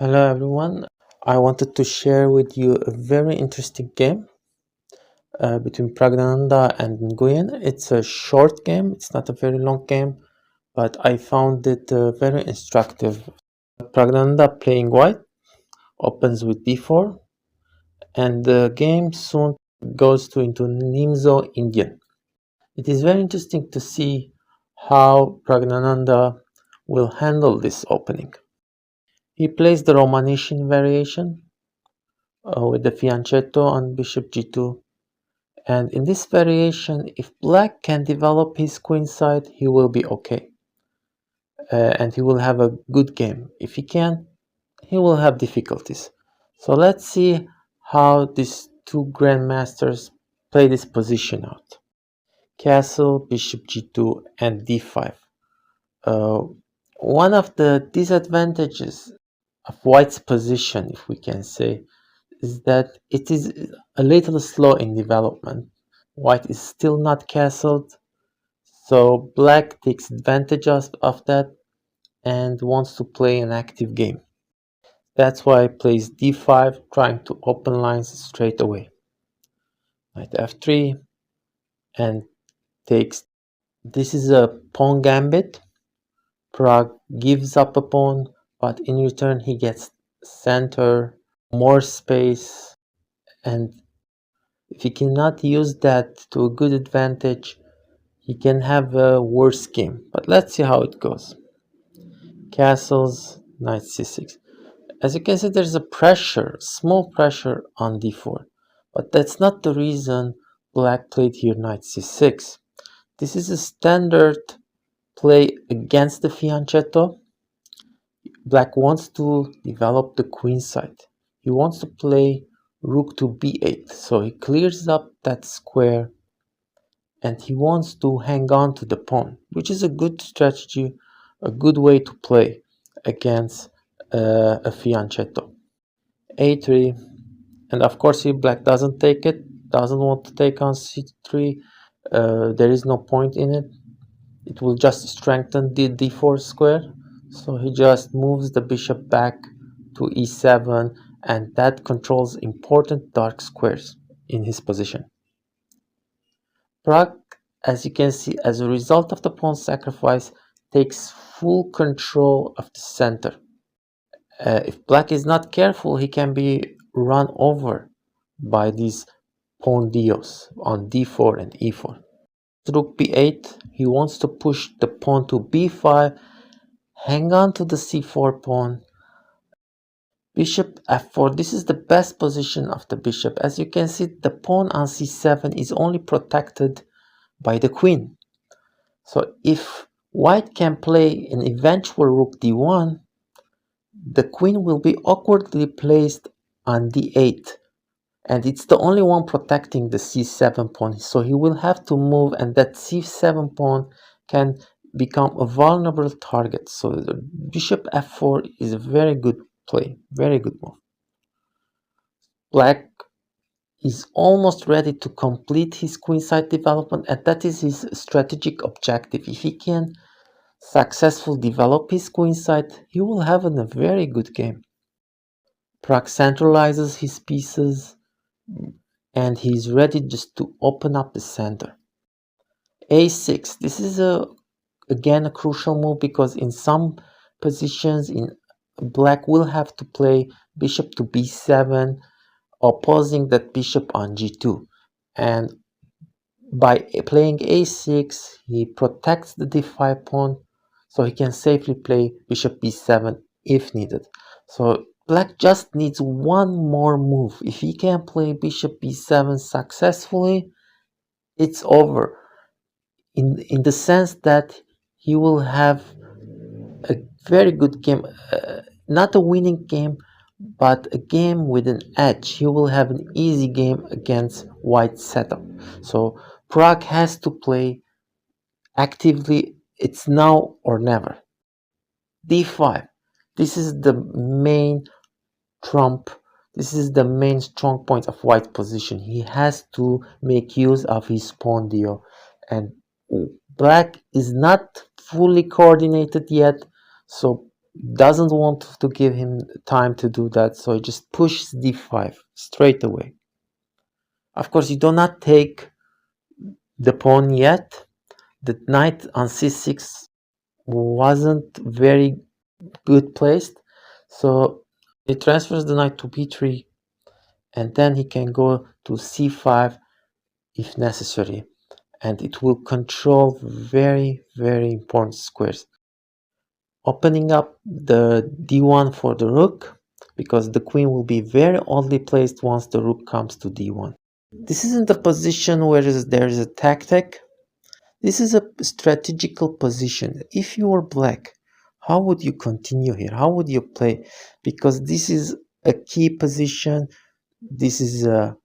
Hello everyone. I wanted to share with you a very interesting game between Praggnanandhaa and Nguyen. It's a short game, it's not a very long game, but I found it very instructive. Praggnanandhaa playing white opens with d4, and the game soon goes into Nimzo-Indian. It is very interesting to see how Praggnanandhaa will handle this opening. He plays the Romanician variation with the fianchetto on bishop g2, and in this variation, if black can develop his queen side, he will be okay, and he will have a good game. If he can't, he will have difficulties. So let's see how these two grandmasters play this position out. Castle, bishop g2, and d5. uh, One of the disadvantages of white's position, if we can say, is that it is a little slow in development. White is still not castled, so black takes advantage of that and wants to play an active game. That's why he plays d5, trying to open lines straight away. Knight f3 and takes. This is a pawn gambit. Prague gives up a pawn, but in return he gets center, more space, and if he cannot use that to a good advantage, he can have a worse game. But let's see how it goes. Castles, knight c6. As you can see, there's a pressure, small pressure on d4. But that's not the reason black played here knight c6. This is a standard play against the fianchetto. Black wants to develop the queen side. He wants to play rook to b8, so he clears up that square and he wants to hang on to the pawn, which is a good strategy, a good way to play against a fianchetto. a3, and of course if black doesn't take it, doesn't want to take on c3, there is no point in it. It will just strengthen the d4 square, so he just moves the bishop back to e7, and that controls important dark squares in his position. Prague, as you can see, as a result of the pawn sacrifice, takes full control of the center. If black is not careful, he can be run over by these pawn dios on d4 and e4. Rook b8, he wants to push the pawn to b5, hang on to the c4 pawn. Bishop f4, this is the best position of the bishop. As you can see, the pawn on c7 is only protected by the queen. So if white can play an eventual rook d1, the queen will be awkwardly placed on d8, and it's the only one protecting the c7 pawn, so he will have to move, and that c7 pawn can become a vulnerable target. So the bishop f4 is a very good play, very good move. Black is almost ready to complete his queenside development, and that is his strategic objective. If he can successfully develop his queenside, he will have a very good game. Prague centralizes his pieces, and he's ready just to open up the center. a6, this is again a crucial move, because in some positions black will have to play bishop to b7, opposing that bishop on g2, and by playing a6 he protects the d5 pawn, so he can safely play bishop b7 if needed. So black just needs one more move. If he can play bishop b7 successfully, it's over, in the sense that he will have a very good game, not a winning game, but a game with an edge. He will have an easy game against white setup. So Prague has to play actively. It's now or never. d5, this is the main trump. This is the main strong point of white position. He has to make use of his pawn dio, and black is not fully coordinated yet, so doesn't want to give him time to do that, so he just pushes d5 straight away. Of course, you do not take the pawn yet. The knight on c6 wasn't very good placed, so he transfers the knight to b3, and then he can go to c5 if necessary, and it will control very, very important squares, opening up the d1 for the rook, because the queen will be very oddly placed once the rook comes to d1. This isn't a position where there is a tactic. This is a strategical position. If you were black, how would you continue here? How would you play? Because this is a key position. This is a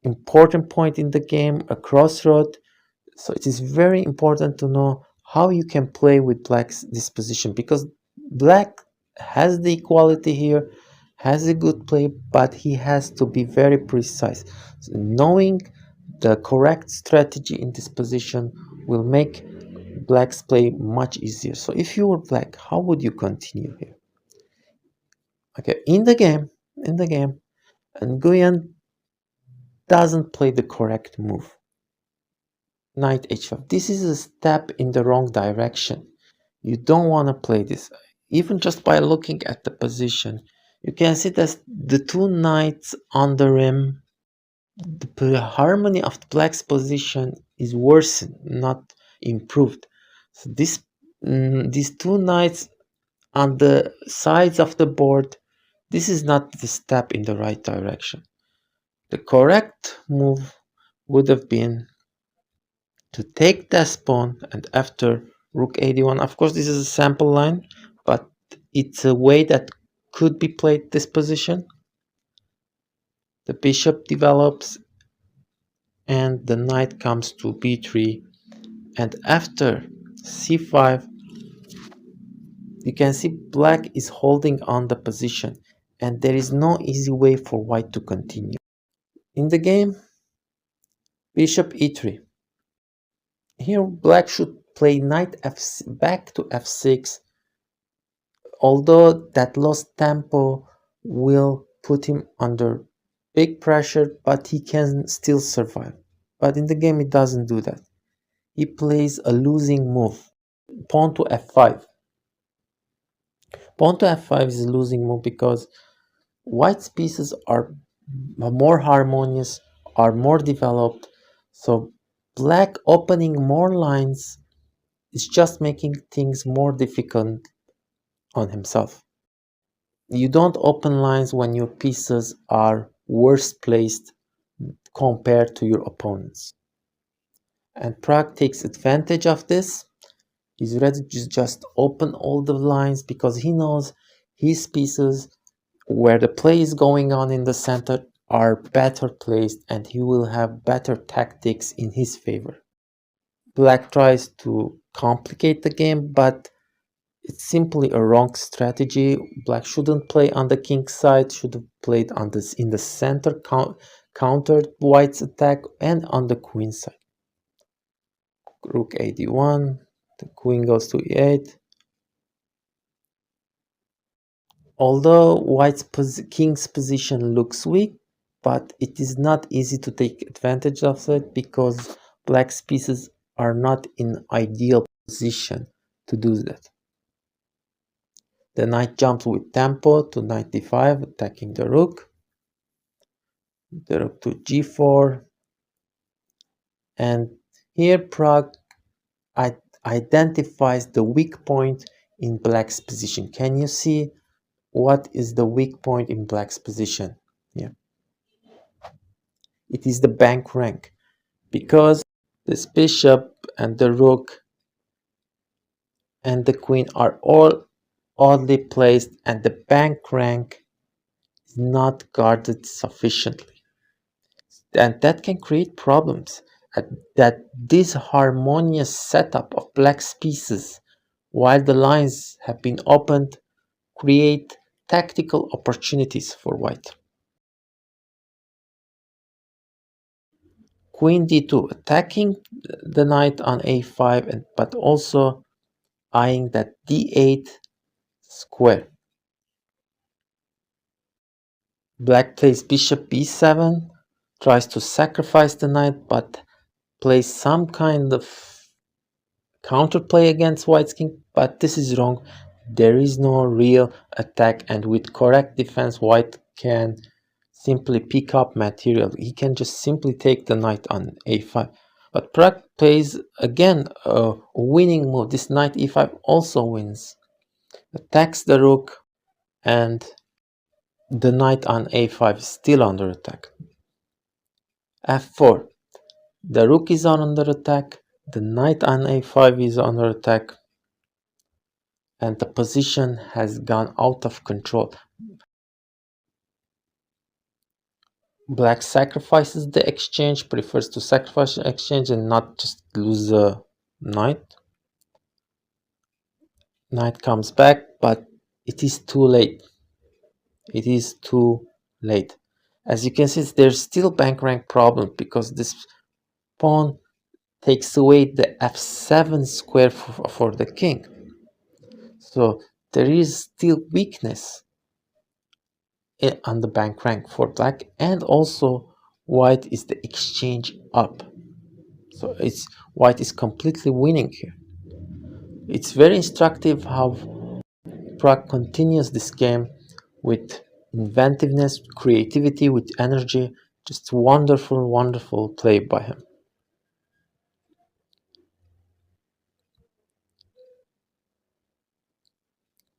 important point in the game, a crossroad. So it is very important to know how you can play with black's disposition, because black has the equality here, has a good play, but he has to be very precise. So knowing the correct strategy in this position will make black's play much easier. So if you were black, how would you continue here? Okay, in the game, and Nguyen doesn't play the correct move. Knight h5. This is a step in the wrong direction. You don't want to play this. Even just by looking at the position, you can see that the two knights on the rim, the harmony of the black's position is worsened, not improved. So these two knights on the sides of the board, this is not the step in the right direction. The correct move would have been to take this pawn, and after rook a1, of course this is a sample line, but it's a way that could be played this position. The bishop develops and the knight comes to b3, and after c5 you can see black is holding on the position, and there is no easy way for white to continue. In the game, bishop e3. Here black should play knight back to f6, although that lost tempo will put him under big pressure, but he can still survive. But in the game it doesn't do that. He plays a losing move, pawn to f5. Pawn to f5 is a losing move because white's pieces are more harmonious, are more developed, so black opening more lines is just making things more difficult on himself. You don't open lines when your pieces are worse placed compared to your opponents. And Prague takes advantage of this. He's ready to just open all the lines because he knows his pieces, where the play is going on in the center, are better placed and he will have better tactics in his favor. Black tries to complicate the game, but it's simply a wrong strategy. Black shouldn't play on the king side, should have played on this in the center, countered white's attack, and on the queen side. Rook a d1, the queen goes to e8. Although white's king's position looks weak, but it is not easy to take advantage of it because black's pieces are not in ideal position to do that. The knight jumps with tempo to knight d5, attacking the rook. The rook to g4. And here Prague identifies the weak point in black's position. Can you see what is the weak point in black's position? Yeah. It is the bank rank, because this bishop and the rook and the queen are all oddly placed and the bank rank is not guarded sufficiently. And that can create problems. That this harmonious setup of black's pieces, while the lines have been opened, create tactical opportunities for white. Queen d2, attacking the knight on a5, but also eyeing that d8 square. Black plays bishop b7, tries to sacrifice the knight, but plays some kind of counterplay against white's king, but this is wrong. There is no real attack, and with correct defense, white can simply pick up material. He can just simply take the knight on a5. But Pragg plays again a winning move. This knight e5 also wins. Attacks the rook, and the knight on a5 is still under attack. f4. The rook is under attack. The knight on a5 is under attack. And the position has gone out of control. Black sacrifices the exchange, prefers to sacrifice the exchange and not just lose a knight. Knight comes back, but it is too late. It is too late. As you can see, there's still bank rank problem because this pawn takes away the f7 square for the king. So there is still weakness on the bank rank for black, and also white is the exchange up. So it's white is completely winning here. It's very instructive how Pragg continues this game with inventiveness, creativity, with energy. Just wonderful, wonderful play by him.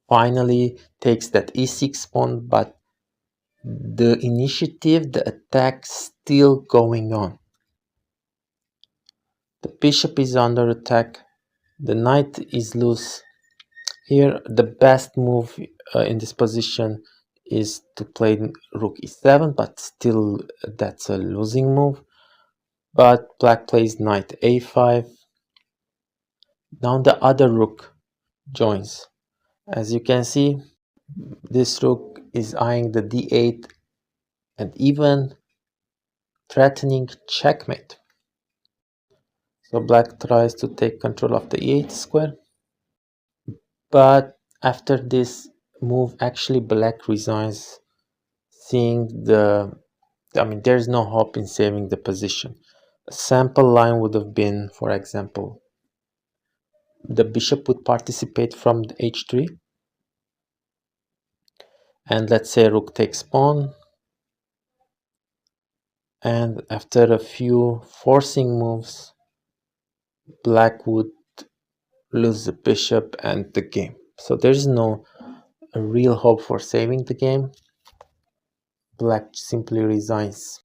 Finally takes that e6 pawn, but the initiative, the attack still going on. The bishop is under attack. The knight is loose. Here, the best move in this position is to play rook e7, but still that's a losing move. But black plays knight a5. Now the other rook joins. As you can see, this rook is eyeing the d8 and even threatening checkmate. So black tries to take control of the e8 square. But after this move, actually black resigns, seeing there's no hope in saving the position. A sample line would have been, for example, the bishop would participate from the h3, and let's say rook takes pawn, and after a few forcing moves, black would lose the bishop and the game. So there's no real hope for saving the game. Black simply resigns.